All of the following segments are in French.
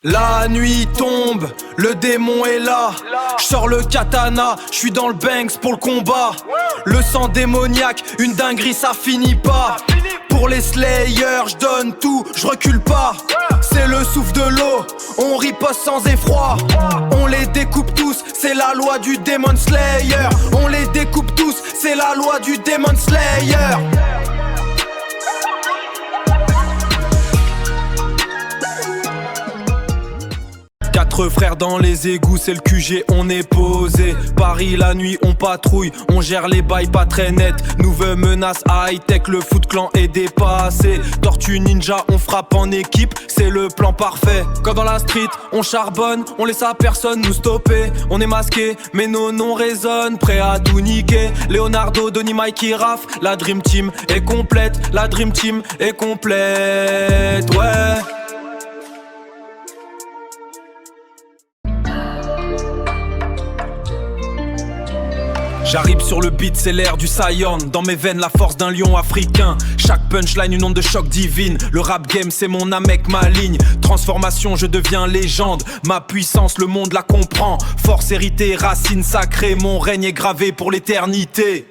La nuit tombe, le démon est là. J'sors le katana, j'suis dans le Banks pour le combat. Le sang démoniaque, une dinguerie ça finit pas. Pour les slayers, j'donne tout, j'recule pas. C'est le souffle de l'eau, on riposte sans effroi. On les découpe tous, c'est la loi du Demon Slayer. On les découpe tous, c'est la loi du Demon Slayer. Quatre frères dans les égouts, c'est le QG, on est posé. Paris la nuit, on patrouille, on gère les bails pas très nets. Nouvelle menace high-tech, le Foot Clan est dépassé. Tortue Ninja, on frappe en équipe, c'est le plan parfait. Quand dans la street, on charbonne, on laisse à personne nous stopper. On est masqué, mais nos noms résonnent, prêts à tout niquer. Leonardo, Donny, Mikey, Raph, la Dream Team est complète. La Dream Team est complète, ouais. J'arrive sur le beat, c'est l'air du Saiyan. Dans mes veines, la force d'un lion africain. Chaque punchline, une onde de choc divine. Le rap game, c'est mon Namek, ma ligne. Transformation, je deviens légende. Ma puissance, le monde la comprend. Force héritée, racine sacrée. Mon règne est gravé pour l'éternité.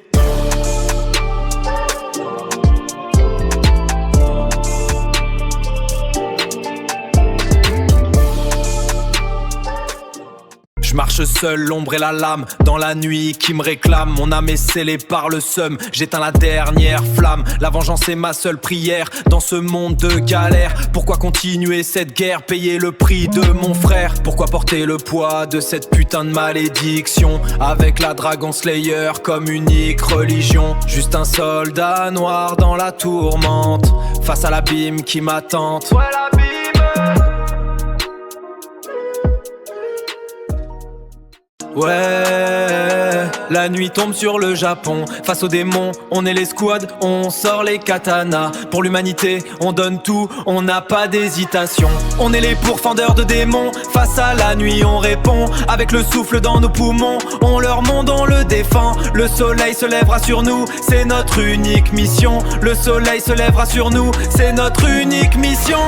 Je marche seul, l'ombre et la lame dans la nuit qui me réclame. Mon âme est scellée par le seum, j'éteins la dernière flamme. La vengeance est ma seule prière dans ce monde de galère. Pourquoi continuer cette guerre, payer le prix de mon frère? Pourquoi porter le poids de cette putain de malédiction? Avec la Dragon Slayer comme unique religion. Juste un soldat noir dans la tourmente, face à l'abîme qui m'attente. Ouais, l'abîme. Ouais, la nuit tombe sur le Japon. Face aux démons, on est les squads, on sort les katanas. Pour l'humanité, on donne tout, on n'a pas d'hésitation. On est les pourfendeurs de démons, face à la nuit on répond. Avec le souffle dans nos poumons, on leur monde, on le défend. Le soleil se lèvera sur nous, c'est notre unique mission. Le soleil se lèvera sur nous, c'est notre unique mission.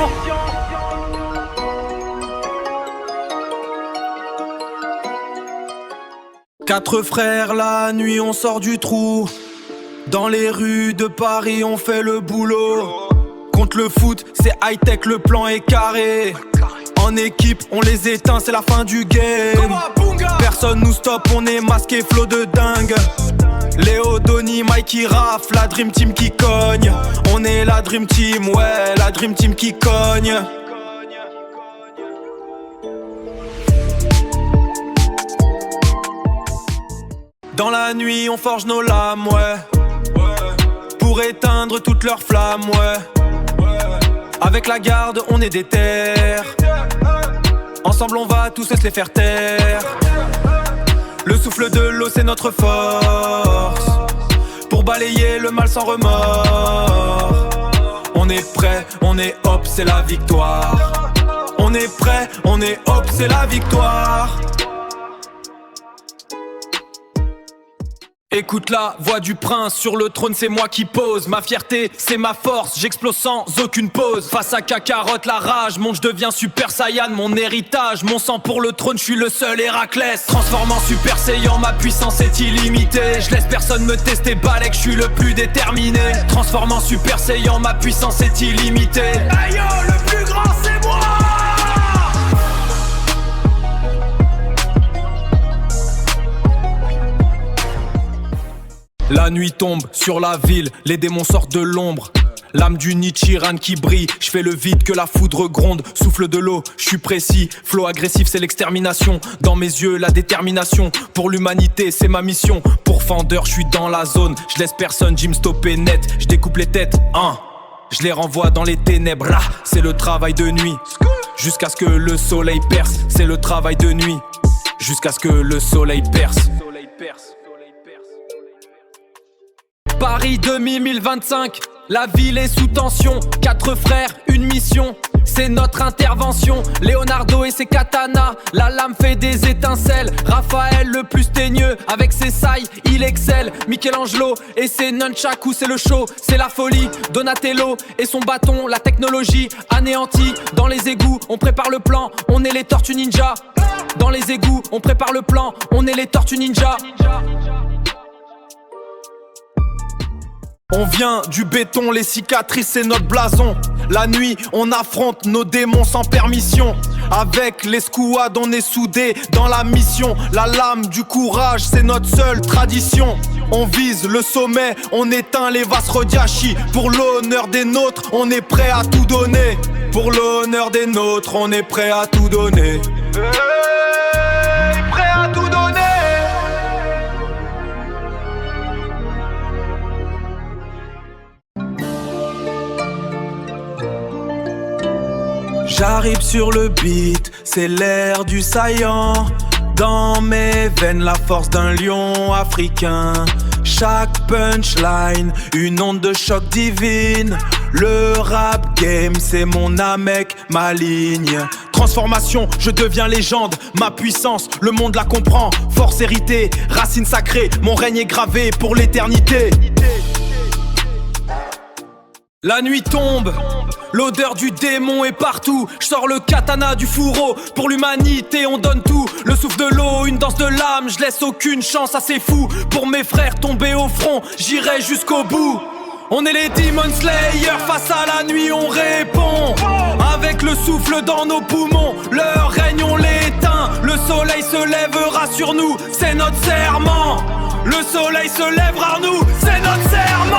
Quatre frères, la nuit on sort du trou. Dans les rues de Paris on fait le boulot. Contre le foot, c'est high-tech, le plan est carré. En équipe, on les éteint, c'est la fin du game. Personne nous stoppe, on est masqué, flow de dingue. Léo, Donny, Mikey, Raph, la Dream Team qui cogne. On est la Dream Team, ouais, la Dream Team qui cogne. Dans la nuit on forge nos lames, ouais. Pour éteindre toutes leurs flammes, ouais. Avec la garde on est déter. Ensemble on va tous se les faire taire. Le souffle de l'eau c'est notre force. Pour balayer le mal sans remords. On est prêt, on est hop, c'est la victoire. On est prêt, on est hop, c'est la victoire. Écoute la voix du prince, sur le trône c'est moi qui pose. Ma fierté c'est ma force, j'explose sans aucune pause. Face à Kakarot la rage, je deviens Super Saiyan. Mon héritage, mon sang pour le trône, je suis le seul Héraclès. Transforme en Super Saiyan, ma puissance est illimitée. Je laisse personne me tester, Balek, je suis le plus déterminé. Transforme en Super Saiyan, ma puissance est illimitée. Hey yo, le plus grand c'est moi. La nuit tombe sur la ville, les démons sortent de l'ombre. L'âme du Nichiran qui brille, je fais le vide que la foudre gronde. Souffle de l'eau, je suis précis, flow agressif c'est l'extermination. Dans mes yeux la détermination, pour l'humanité c'est ma mission. Pour Fendeur je suis dans la zone, je laisse personne Jim stopper net. Je découpe les têtes, je les renvoie dans les ténèbres. C'est le travail de nuit, jusqu'à ce que le soleil perce. C'est le travail de nuit, jusqu'à ce que le soleil perce. Paris 2025, la ville est sous tension. Quatre frères, une mission, c'est notre intervention. Leonardo et ses katanas, la lame fait des étincelles. Raphaël le plus teigneux, avec ses sailles, il excelle. Michelangelo et ses nunchakus, c'est le show, c'est la folie. Donatello et son bâton, la technologie anéantie. Dans les égouts, on prépare le plan, on est les tortues ninja. Dans les égouts, on prépare le plan, on est les tortues ninja. On vient du béton, les cicatrices c'est notre blason. La nuit, on affronte nos démons sans permission. Avec les squads, on est soudés dans la mission. La lame du courage, c'est notre seule tradition. On vise le sommet, on éteint les vases rodiachi. Pour l'honneur des nôtres, on est prêt à tout donner. Pour l'honneur des nôtres, on est prêt à tout donner. Prêt à tout donner. J'arrive sur le beat, c'est l'air du saillant. Dans mes veines, la force d'un lion africain. Chaque punchline, une onde de choc divine. Le rap game, c'est mon Namek, ma ligne. Transformation, je deviens légende. Ma puissance, le monde la comprend. Force héritée, racine sacrée. Mon règne est gravé pour l'éternité. La nuit tombe, l'odeur du démon est partout. Je sors le katana du fourreau. Pour l'humanité on donne tout. Le souffle de l'eau, une danse de l'âme. Je laisse aucune chance à ces fous. Pour mes frères tombés au front, j'irai jusqu'au bout. On est les Demon Slayers, face à la nuit on répond. Avec le souffle dans nos poumons, leur règne on l'éteint. Le soleil se lèvera sur nous, c'est notre serment. Le soleil se lèvera nous, c'est notre serment.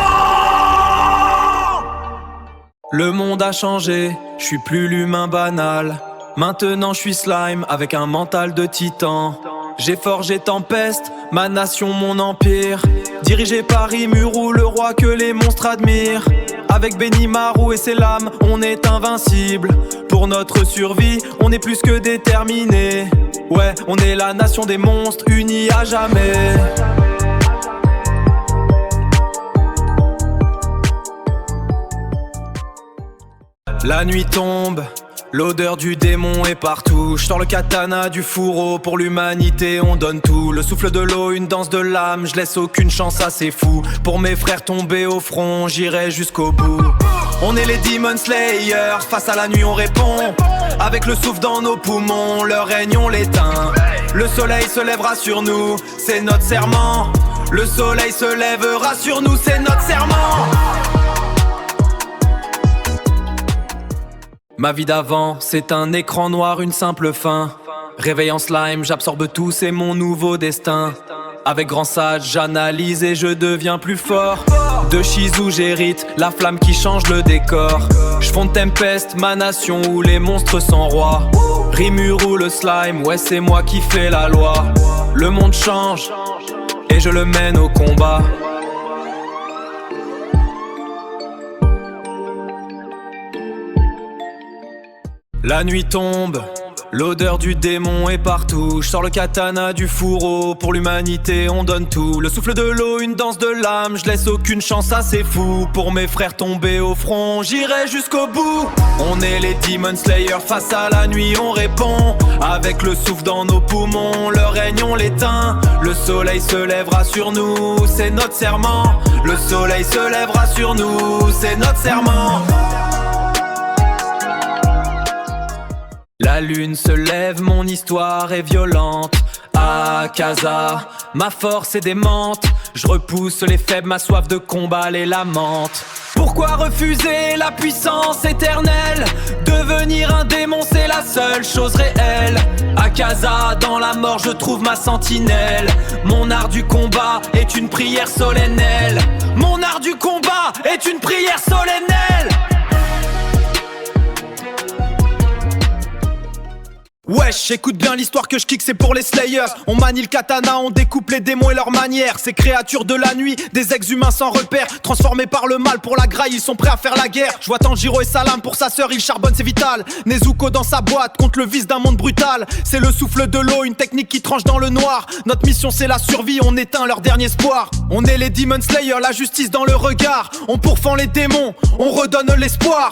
Le monde a changé, je suis plus l'humain banal. Maintenant je suis slime avec un mental de titan. J'ai forgé Tempeste, ma nation, mon empire. Dirigé par Rimuru, le roi que les monstres admirent. Avec Benimaru et ses lames, on est invincible. Pour notre survie, on est plus que déterminé. Ouais, on est la nation des monstres, unis à jamais. La nuit tombe, l'odeur du démon est partout. Je sors le katana du fourreau, pour l'humanité on donne tout. Le souffle de l'eau, une danse de l'âme, je laisse aucune chance à ces fous. Pour mes frères tombés au front, j'irai jusqu'au bout. On est les Demon Slayers, face à la nuit on répond. Avec le souffle dans nos poumons, leur règne on l'éteint. Le soleil se lèvera sur nous, c'est notre serment. Le soleil se lèvera sur nous, c'est notre serment. Ma vie d'avant, c'est un écran noir, une simple fin. Réveil en slime, j'absorbe tout, c'est mon nouveau destin. Avec grand sage, j'analyse et je deviens plus fort. De Shizu, j'hérite la flamme qui change le décor. J'fonde Tempest, ma nation où les monstres sont rois. Rimuru, le slime, ouais c'est moi qui fais la loi. Le monde change et je le mène au combat. La nuit tombe, l'odeur du démon est partout. Je sors le katana du fourreau, pour l'humanité on donne tout. Le souffle de l'eau, une danse de l'âme, je laisse aucune chance à ces fous. Pour mes frères tombés au front, j'irai jusqu'au bout. On est les Demon Slayers, face à la nuit on répond. Avec le souffle dans nos poumons, le règne on l'éteint. Le soleil se lèvera sur nous, c'est notre serment. Le soleil se lèvera sur nous, c'est notre serment. La lune se lève, mon histoire est violente. Akaza, ma force est démente. Je repousse les faibles, ma soif de combat les lamente. Pourquoi refuser la puissance éternelle? Devenir un démon c'est la seule chose réelle. Akaza, dans la mort je trouve ma sentinelle. Mon art du combat est une prière solennelle. Mon art du combat est une prière solennelle. Wesh, écoute bien l'histoire que je kick, c'est pour les Slayers. On manie le katana, on découpe les démons et leurs manières. Ces créatures de la nuit, des ex-humains sans repère, transformés par le mal pour la graille, ils sont prêts à faire la guerre. Je vois Tanjiro et Salam pour sa sœur, il charbonne, c'est vital. Nezuko dans sa boîte, contre le vice d'un monde brutal. C'est le souffle de l'eau, une technique qui tranche dans le noir. Notre mission c'est la survie, on éteint leur dernier espoir. On est les Demon Slayers, la justice dans le regard. On pourfend les démons, on redonne l'espoir.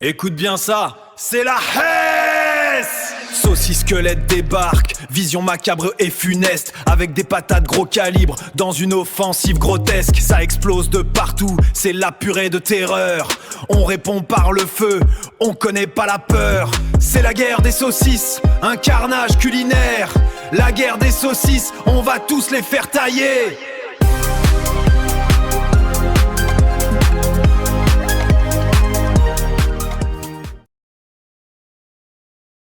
Écoute bien ça, c'est la Hesse. Saucisse squelette débarque, vision macabre et funeste, avec des patates gros calibre, dans une offensive grotesque. Ça explose de partout, c'est la purée de terreur. On répond par le feu, on connaît pas la peur. C'est la guerre des saucisses, un carnage culinaire. La guerre des saucisses, on va tous les faire tailler.